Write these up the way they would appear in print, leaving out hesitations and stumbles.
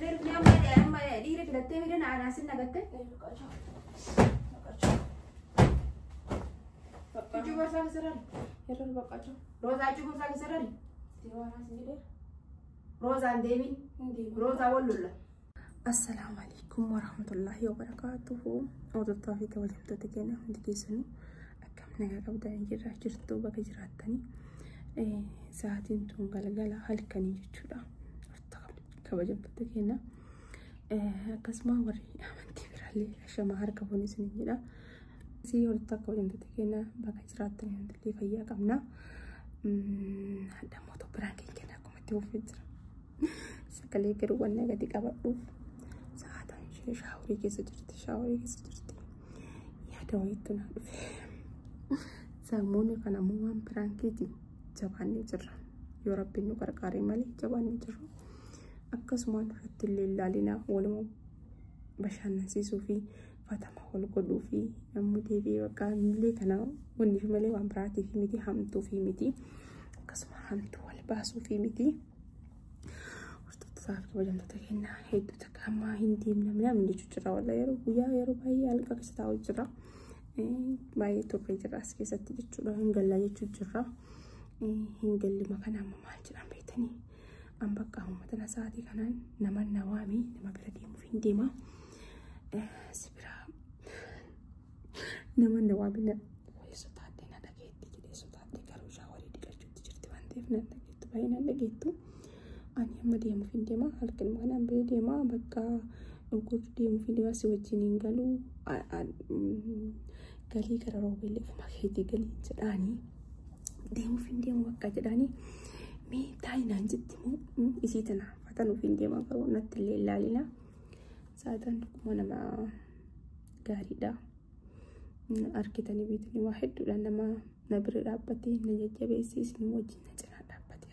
Diri filattee midhaan aanaasin nagatte. Cucuu borsaa keessa dhalli. Yeroo baqachuu. Roozaa cucuu borsaa keessa dhalli. Yeroo aanaasin jedhee. Roozaan deebiin. Roozaa wallolla. Assalaamu alaikum warahmatullahi wabarakatuhu. Hordoftoota fi kabajamtoota keenya hundi keessanuu akkam nagaa qabdanii jirtu bakka jiraattanii sa'aatiin tun galgala halkanii jechuudha. Kabajamtoota keenya akkasuma warri amantii biraallee ashama harka foon isinidha. Si hordoftoota kabajamtoota keenya bakka jiraattanii hundi fayyaa qabna. Hadda mooto biraan keenya akkuma itti oofee jira. Sagalee garuu wanna gadi qabadhuuf shaaworii keessa jirti. Yaada wayiitu na dhufe. Saammoonni kana ammoo waan piraankiiti jabaannee jirra. Yoo rabbiin nu gargaare malee jabaannee jirru. Akkasumaan irratti illee ilaalinaa waluma bashannansiisuu fi fatama wal godhuu fi namni deebi'ee bakka illee kana wanni malee waan biraatiif miti hamtuu fi miti. Akkasuma hamtuu wal baasuu fi miti. Saaf kabajamtoota keenya hedduu takka ammaa hin deemne namni jira walla yeroo baay'ee halqa keessa taa'u jira. Baay'ee turre jira as keessatti jechuudha. Hin gallaa jechuu jira. Hin galli makana amma maal jedhan beektanii. An bakka uummata sa'aatii kanaan nama nawaami nama bira deemuuf hin deema. Sibira nama nawaami na sotaatee na dhageetti jedhee sotaatee garuu shaaworii dhiqachuutti jirti waan ta'eef na dhageettu baay'ee na dhageettu. Ani amma deemuuf hin deema halkan kanaan bira deema bakka gurgurtu deemuuf hin deema si wajjin hin galu galii gara roobeellee ofuma keetii galii jedhaanii deemuuf hin deemu bakka jedhaanii mee taayinaan jetti moo isii tana fatanuuf hin deema garuu natti illee ilaalina sa'aataan dhuguma nama gaariidha. Arkitanii beekanii waa hedduudhaan nama na bira dhaabbatee na jajjabeessee isin wajjin na cinaa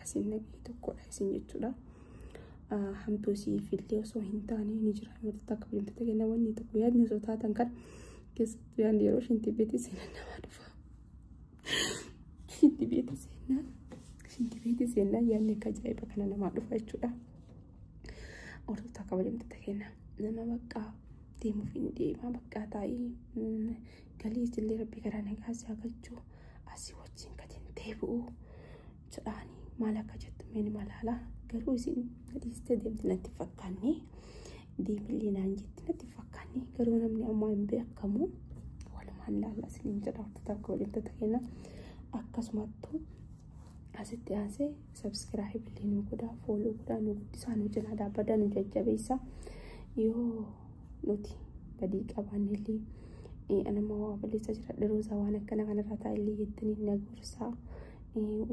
asin nagee tokkodha isin jechuudha. Hamtuu siif illee osoo hin taane ni jira. Wantoota akka bineensota kenna wanni tokko yaadni osoo taatan kan keessattuu yaadni yeroo shinti beeti seenan namaa dhufa. Shinti beeti seenan yaadni akka ajaa'iba kana namaa dhufa jechuudha. Wantoota akka bineensota kenna nama bakka deemuuf hin deema bakka taa'ee galii illee rabbii garaa nagaa si hagachuu asii wajjin gadi hin deebi'u jedhaanii. Maal akka jettu meen malaala garuu isin gadhiistee deemti natti fakkaanne deemillee naan jetti natti fakkaanne garuu namni ammaa hin beekamu walumaan laalla isiniin jedha hordoftota kabajamtoota keenya akkasumattuu asitti aansee sabskiraayib illee nu godhaa fooloo godhaa nu guddisaa nu cinaa dhaabbataa nu jajjabeessa yoo nuti badii qabaanne illee anama waa balleessaa jira dharoosaa waan akkana kanarraa taa'illee jettanii na gorsaa.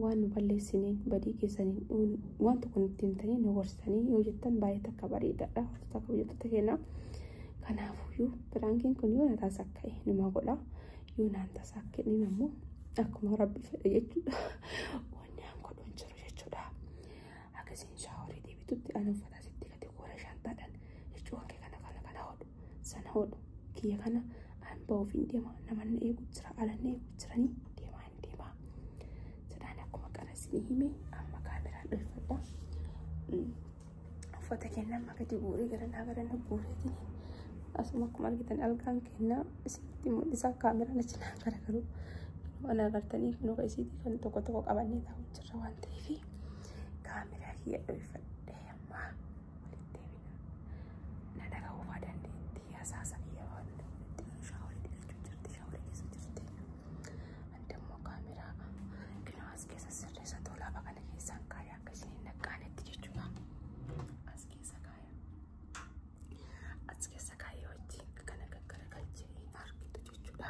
Waan nu balleessineen badii keessaniin waan tokko nutti himtanii nu gorsitanii yoo jettan baay'ee takka bareedaadha. Hordoftota kabajamtoota keenya kanaafuyyuu piraankiin kun yoo na tasakka'e numa godha yoo naan tasakka'e ammoo akkuma rabbi fedhe jechuudha. Wanni aan godhuun jiru jechuudha. Akkasiin shaaworii deebitutti ana uffata sitti gadi goora shantaadhaan jechuu wankee kana hodhu sana hodhu kiyya kana aan ba'uuf hin deema namanna eegu jira alanna eegu jiranii. Hime amma kaameraan dhufadha. Uffata kenna amma gadi guuree gara na guureetiin asuma akkuma argitan algaan kenna isitti mul'isaa kaameraan achinaa garagaru waan agartanii kunuunka isiitii kan tokko qabannee taa'u jirra waan ta'eef kaameraa kiyya dhufadhee amma walitti deebina na dhaga'uufaa dandeetti hasaasa yeroo shaaworii dhiqachuu jirti shaaworii keessa jirti andammoo kaameraa kinoo as keessa sirreessa toolaa bakana keessaan kaaya akka isiniin naqqaanetti jechuudha. As keessa kaaya wajjin kana gaggaragalchee argitu jechuudha.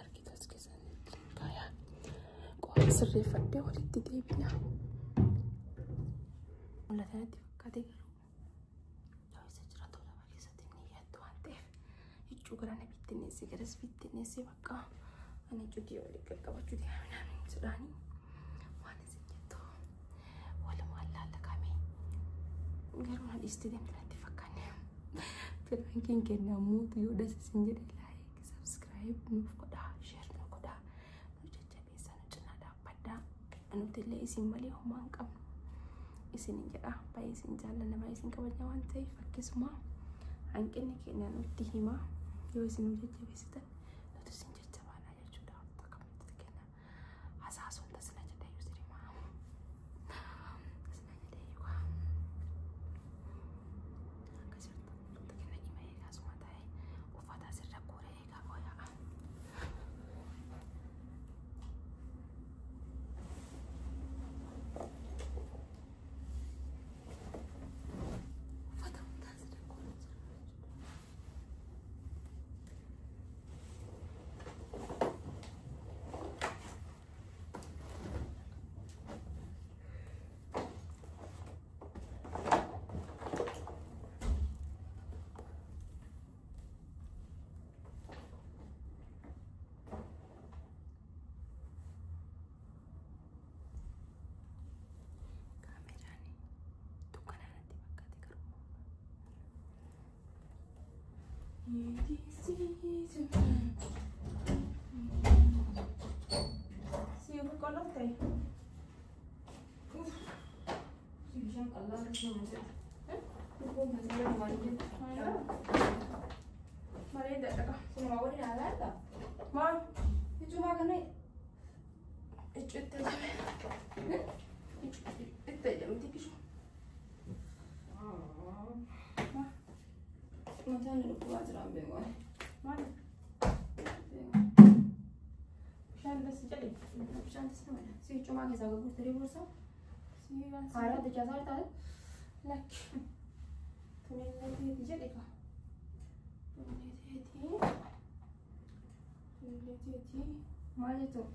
Argitu as keessa kaaya qofa sirreeffadhee walitti deebina. Mul'atanatti fakkaate garuu jabeessa jira toolaa keessatti ni yaaddu waan ta'eef jechuu gara na bittinneessee garas bittinneessee bakka ani cuutii walii qaqqabachuu deemaa jedhaanii waan isin jettu walumaan laallaqamee garuu na dhiistee deemte natti fakkaanne. Piraankiin kennamu yoo das isin jedhe laayik sabskiraayib nuuf godhaa sheer nu godhaa nu jajjabeessa nu cinaa dhaabbadhaa nuti illee isin malee homaa hin qabnu isin jedha baay'ee isin jaalladha baay'ee isin kabaja waan ta'eef akkasuma hanqinni keenya nutti hima yoo isin jajjabeessitan nuti isin jajjabaanna jechuudha akkamitti kenna hasaasuun tasna jedha yoo sirima tasna jedha yoo akkasirta kenna dhima eegaasuma ta'e uffata asirra koree eegaa ooyaa Si berkolor teh. Si bisa kolor semua. Bukan masalah mandi. Mari dah tak. Semua awak ni ada tak? Mal, itu cuma kan ni. Itu. Itu je mesti kisah. Macam ni buat jeram bengal. Mana? Şandas jadi. Şandas ne var? Si cuma ke zaman bu teri bursa. Si ben. Ara da cazar da. Lak. Tunelle jadi ka. Tunelle jadi. Mana tu?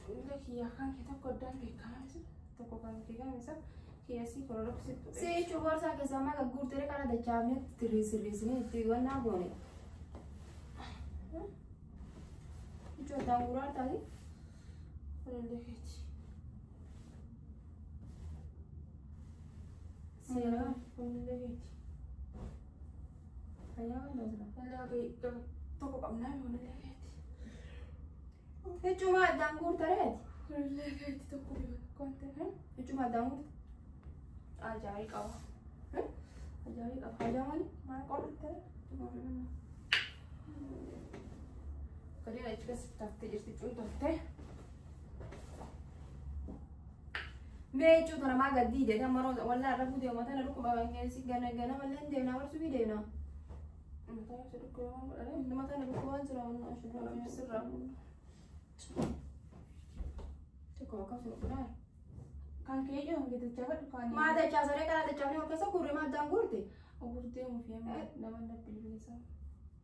Lak ya kan kita kodan bekam sih. Toko kan kita misal. Kiasi kalau situ. Si coba saya sama ke gur tere karena ada camnya tiris ni tiga na bone. Itu ada urat tadi. Kalau deket. Siapa? Kalau deket. Kaya kan dah. Kalau ke toko kamna bone deket. Itu cuma ada gur tere. Kalau deket toko konten. Itu cuma ada gur. Ajaib kau, ajaib apa aja mana? Mana kau lihat? Kali ni juga start jadi contoh teh. Meju tu nama gadi dia, nama orang wala ragu dia, mata nak rukuk bawang ni si gana malah dia nak bersubi dia na. Mata nak rukuk bawang ada, mata nak rukuk bawang cerah, nak serah. Cakap kau suruh benar. Kan kayaknya gitu cakap kan. Mada cazare kan ada cari orang kesal kurang ada gurte. Gurte mu fiam. Nama nak pilih sah.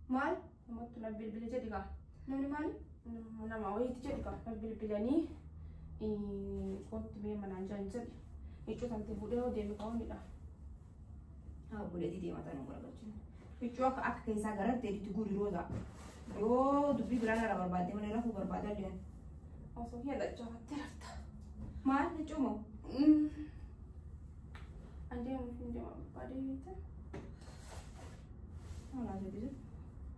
Mal? Nama tu nak pilih jadi kah? Nama mal? Nama awak itu jadi kah? Nak pilih ni. Kau tu memang anjan jadi. Itu sampai budak dia kau ni dah. Budak dia mata nak berapa cun. Itu aku kisah garat tadi tu guru roza. Yo, tu pergi berana lah berbadi mana lah aku berbadi dia. Maksudnya ada cakap terata. Mal, ni cuma. Anda mungkin jawab pada itu. Mana jadi tu?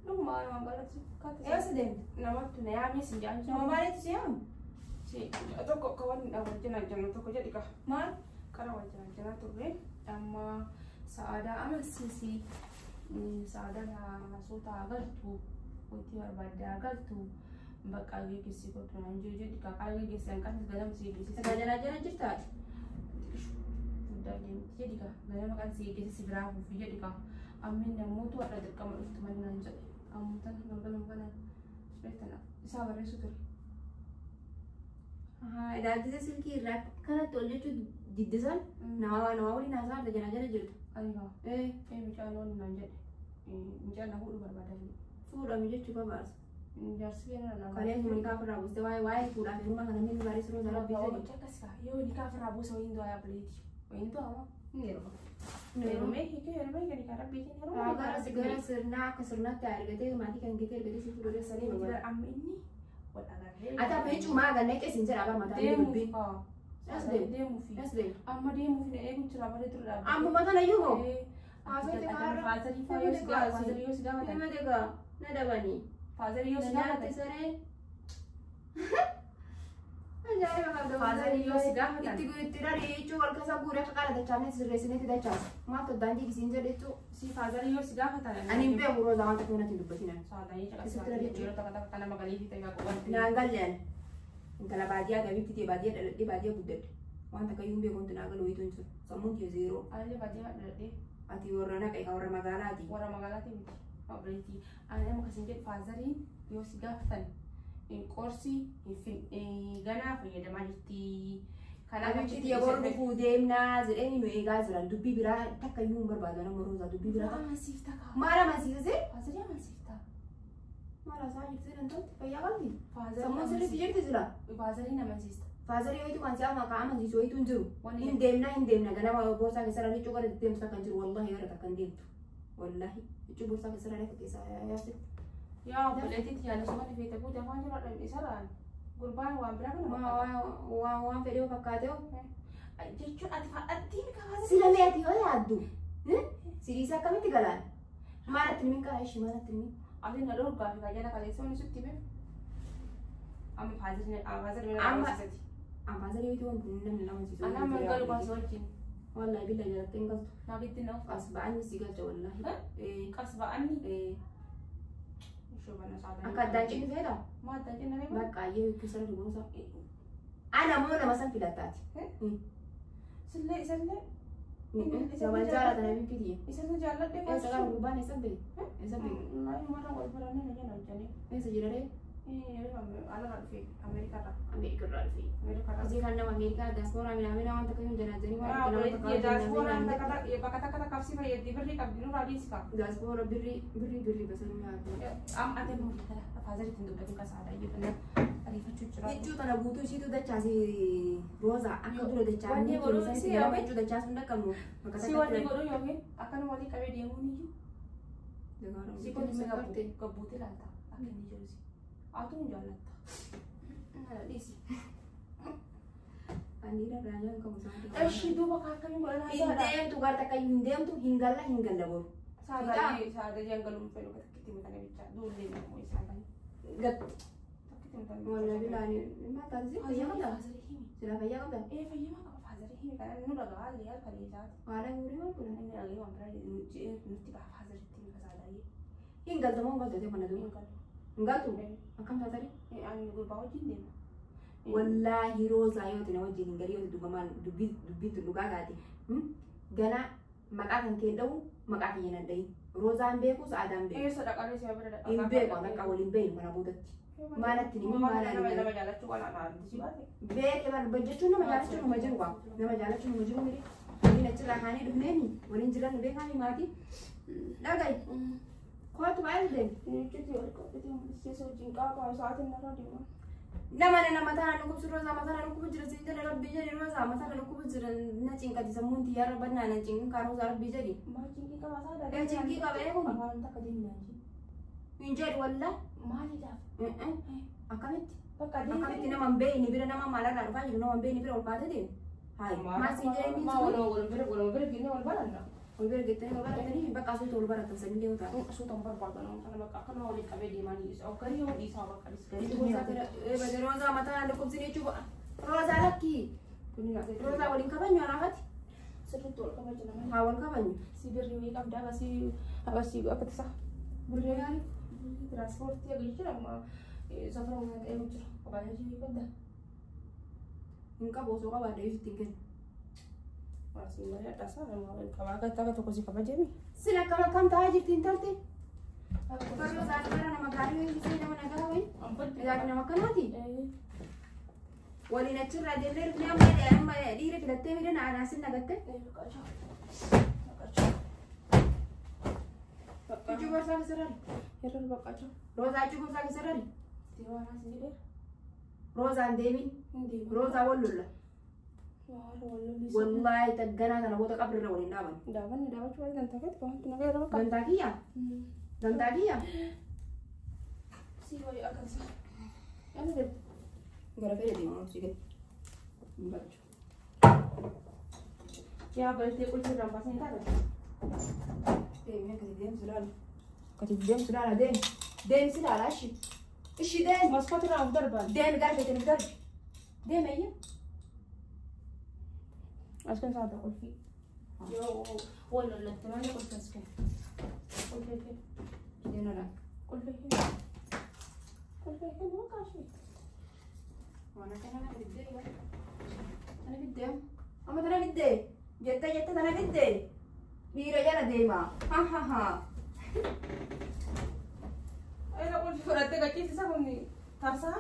Lu mau balas kata. Ya sedang. Nama tu naya ni senjata. Nama mana tu siapa? Si, atau kau kawan awak jangan tu kau jadi kah? Mal, kalau awak jangan tu be. Amma saada amal sisi. Saada lah suta agar tu. Kuti berbada agar tu. Bakal gigi kau tu anjur jadi kakak gigi sengkan segala mesti gigi. Segala aja cerita. Udah jadi kah? Gaya makan gigi berapa? Jadi kah? Amin yang mutu ada dekat kamar teman nanti. Amun tan nonton. Sebentar nak. Sabar sudah. Dah ada silki rak karena tolnya tu didesan. Nawa ni nazar dah jalan jadi. Ayo. Macam non nanti. Macam nak urut berbada ni. Sudah macam cuba bahas. Kalian cuma nikah Prabu, sewai pulang di rumah karena ini baris terus dalam bisa ni. Yo nikah Prabu so Indo ayah beli. Ini tu apa? Ini rumah. Ini rumah kan nikah Prabu ini rumah. Agar segala serna tiar gitu mati kan gitu sih sudah sering. Jadi am ini buat agar. Ada apa cuma agar naik sincere agar mata dia lebih. Dia movie. Amma dia movie ni aku cerita pada tu dah. Amma mata na yo. Asal tengah. Fazal yo sudah. Ini mana Nada bani. Father, you see that? Ajaa'iba qabda. Faazari yoo si gaafatan. Itti dhadhee jechuun wal keessa guuree akka qaala dachaafne sirreessineeti dachaasa. Maaltu addaan jiigisiin jedhe jechuun. Si faazari yoo si gaafatan. Ani hin beeku roozaa wanta kana hin dubbatina. Saadanii caqasaa yeroo takka takka nama galii fi ta'e qabu. Naan galleen. Intala baadiyyaa gabiitti ta'e baadiyyaa dhaladhee baadiyyaa guddadde. Wanta kayyuun beekumti naa galu wayitu hin jiru. Sammuun kee zeeroo. Allee baadiyyaa dhaladhee. Ati warra naqee kan warra magaalaati. Warra magaalaati miti. Obboleettii. Ani amma kasin jedhu faazariin yoo si gaafatan qorsi ganaa fayyadamaa jirti. Kanaaf achitti yeroo dhufuu deemnaa jedhanii nu eegaa jiran dubbii biraa takka iyyuu hin barbaadu nama roozaa dubbii biraa. Amansiifta kaa. Maal amansiisee? Faazari amansiifta. Maal haasaa jirti jedhamtooti fayyaa qabdi. Faazari Sammuun sirriitti jirti jira. Faazariin amansiista. Faazarii wayitu kan si'aa maqaa amansiisu wayitu hin jiru. Hin deemna ganama boorsaa keessa irraa liccuu godhate deemtu takka hin jiru wallahi gara takka hin deemtu. Wallahi liccuu boorsaa keessa irraa keessaa yaasti. Yaa obboleettiitti yaada suma dhufeete buute afaan jiru dha isarraan gurbaan waan biraa kana waan fedhee fakkaatee jechuun ati fadhattiin kafaasa. Sila meetii yoo yaaddu siriisa akkamitti galaan maalatti himin karaa ishii maalatti himin. Ati na dhorgaa fi kaajala kaleessa wani sitti bee. Amma faazari amansiisati. Faazarii wayitu wanti namni nama amansiisu. Ana amma galu baasii wajjin. Wallahi billa jalattee hin galtu. Nabitti na uffata. As ba'anni si galcha wallahi. Qas ba'anni. Akka addaan cinni feeta? Maa addaan cinna beeku? Baqqaayyee keessa irra duboonsa. Ana moo nama san filattaati? Sillee isallee. Saban jaalata na bikkitiye. Isallee jaalladhe Eessa baasii. gara gurbaan eessa bee? Eessa bee? Maayi mara wal barannee na jenna hojjannee. Eessa jira ree? Ala dhufee Ameerikarraa. Ameerikarraa dhufee. Ameerikarraa. Asii kan nama Ameerikaa daaspooraa midhaamina wanta akkasii janaajanii waan Yaa nama obboleettii daaspooraan bakka takka takkaaf si fayyaddi birrii qabdi nurraa dhiisika. Daaspooraa birrii basanii nyaatu. Amma ati immoo bittara faazariitti hin dubbatin kasaadha iyyuu ariifachuu jira. Jechuu tana guutuu ishiitu dachaasi rooza akka dura dachaafnee Wanni godhuu keessa si itti yoo jechuu dachaasuu hin dhaqqabnu. Si wanni godhuu yookiin akkanuma walii qabee deemuun iyyuu si kun isa gabbuutee laata akka inni jiru si. Atu hin jaallatta. Dhiisi. Andiira raajaan qabu isaanii. Eshi duuba akkamiin godhan Hin deemtu gara takka hin deemtu hin galla hin galla boru. Saada jangaluun fedhu takkitti mitane bicha duullee namoo isaan Gat. takkitti mitane. Walla bilaani mataan si fayyaa qabda. Sila fayyaa qabda. Fayyama qaba faazari himi kana nu dhagaa haalli yaa kaleessaati. Haala guurii waan kun. Inni dhagee waan biraa nuti qaba faazaritti himi kasaadhaayee. Hin galta moo galtatee kana duuba. Hin galtu. Akkam taatare? Ani gurbaa wajjin deema. Wallaahi roozaa yoo ta'e wajjin hin galii yoo ta'e dhugamaan dubbiin dhugaa taate. Gana maqaa kan kee dha'u maqaa kiyya nan dhahin. Roozaan beeku sa'aadaan beeku. Eessa dhaqalee si'a bira dhaqaa. Hin beeku akka waliin beeku mana boodatti. Maalatti ni nama jaalachuu waan ana argisiisu baate. Beekee barba jechuun nama jaalachuu nama jiru waa. Nama jaalachuu nama jiru mire. Waliin achirraa kaanii dhufneeni waliin jiran beekanii maatii. Dhaga'i. Kootu baay'ee deemu. Jechuuti wal qabate murteessa wajjin qaaba sa'aatiin narra deema. Nama tana nukubu roza matana nukubu jira sinjala rabbi jadi roza matana nukubu jira na cingkati samunti ya rabana na cingin karo za rabbi jadi. Ma cingki ka masada. Cingki ka be ko. Amalan tak kadin nanti. Injadi walla. Mali da. Akamit. Bakka din. Akamit nama mbe ni bira nama mala ra rufa nama mbe ni bira ulfata de. Hai. Ma sinjali ni. Ma wala bira gini wal balanda. Olber gitu nih olber tadi bakal aku tuh olber atas ini dia udah. Su tombol balanda karena bakal kan mau dikabe di mani. Okey yo di sama kali sekali. Itu bisa kira baca roza mata ada sini coba. Roza lagi. Roza walin kabanyo rahat. Sebetul kamu jangan. Kawan kabanyo. Si beri kabda apa si apa tuh sah. Beri transport ya gitu lah. Safar mengat ucur. Kabarnya sih kabda. Enggak bosok kabada itu tinggal. Masih banyak dasar mau kabar kata tuh kasih kabar jemi. Sila kalau kamu tahu aja tintalte. Baru saat sekarang nama kari di sini nama negara wih. Ampun. Tidak nama kanati. Wali nacur ada ler punya amma diri filatte mi dana ana sinna gatte. Cucu borsa keseran. Heran bakacho. Roza cucu borsa keseran. Tiwa nasi deh. Roza andemin. Roza wallulla. Wallahi tagana kana bota qabri ra walin daban. Daban cuma dan takat kau tu nak ada apa? Dantakiya. Si boy akan sah. Anu deh. Gara fere di mau sikit. Baca. Ya berarti kultur rampas ni tak ada. Kasih dem sudah ada dem. Dem sudah ada sih. Ishi dem. Mas kau tu ram terban. Dem gar fete gar. دي ما هي أسكن صعب أقول فيه يو ولا لا تمام قلت أسكن قل فيه كده دينا لا قل فيه كده ما كاشي وانا كان انا بدي انا بدي اما انا بدي جت انا بدي بيرجع ديما ها انا قلت فرتك كيف تسمعني ترسا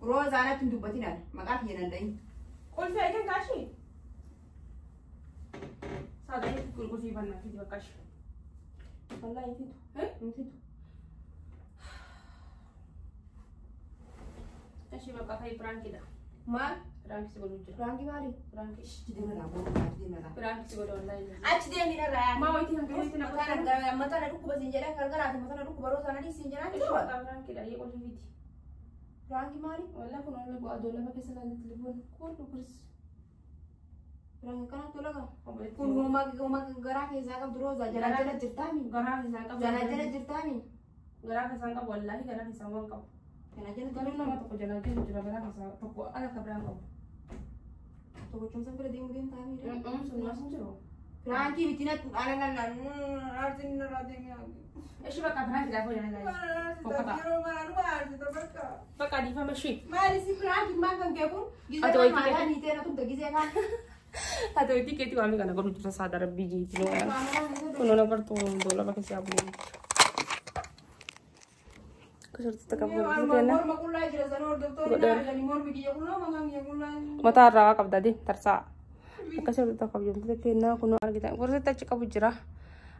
روز انا تندبتنا ما قاف ينندي قل في اكن كاشي صدقني قل في بنا في بكاش والله يفيد يفيد ايش بقى في بران كده ما بران سيقول وجه بران مالي بران ايش تدينا لا بران سيقول والله اتش دي من الرا ما ويتنا مثلا روكو بزنجره كرغرات مثلا روكو بروز انا دي سنجره بران كده يقول لي فيدي بران مالي والله كنا نقول له ادوله ما كسل التليفون كله كرس بران كان تولغا كون هما غراك يزاق بروزا جنا جرتامي غراك يزاق جنا جرتامي غراك يزاق والله غراك يزاق Jangan nama toko jangan berapa toko ada keberapa? Toko cuma sampai dia mungkin kami. Semua sendiri. Berangki bikinnya anak artin radenya. Siapa kabar kita boleh lagi? Pokoknya. Pakai di mana sih? Mari si berangki makan kepun. Atau itu kita ni tena tuh tergize kan? Atau itu kita kami kan kalau kita sadar biji itu kan? Kalau nak bertemu dulu pakai siapa ni? كسرت تكبر كنا متى الرواق بدأ دي ترسع كسرت تكبر كنا كنا أرجع كسرت تكبر جرا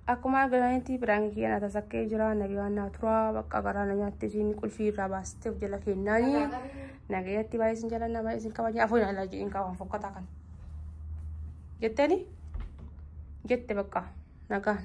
aku mah gana ti berangki na tasake jura na gana tura baka garana nya tin kul fi rabas te jela kenani na ga ti bai sin jala na bai sin kawanya afu na laji in kawan fokata kan gette ni gette baka naga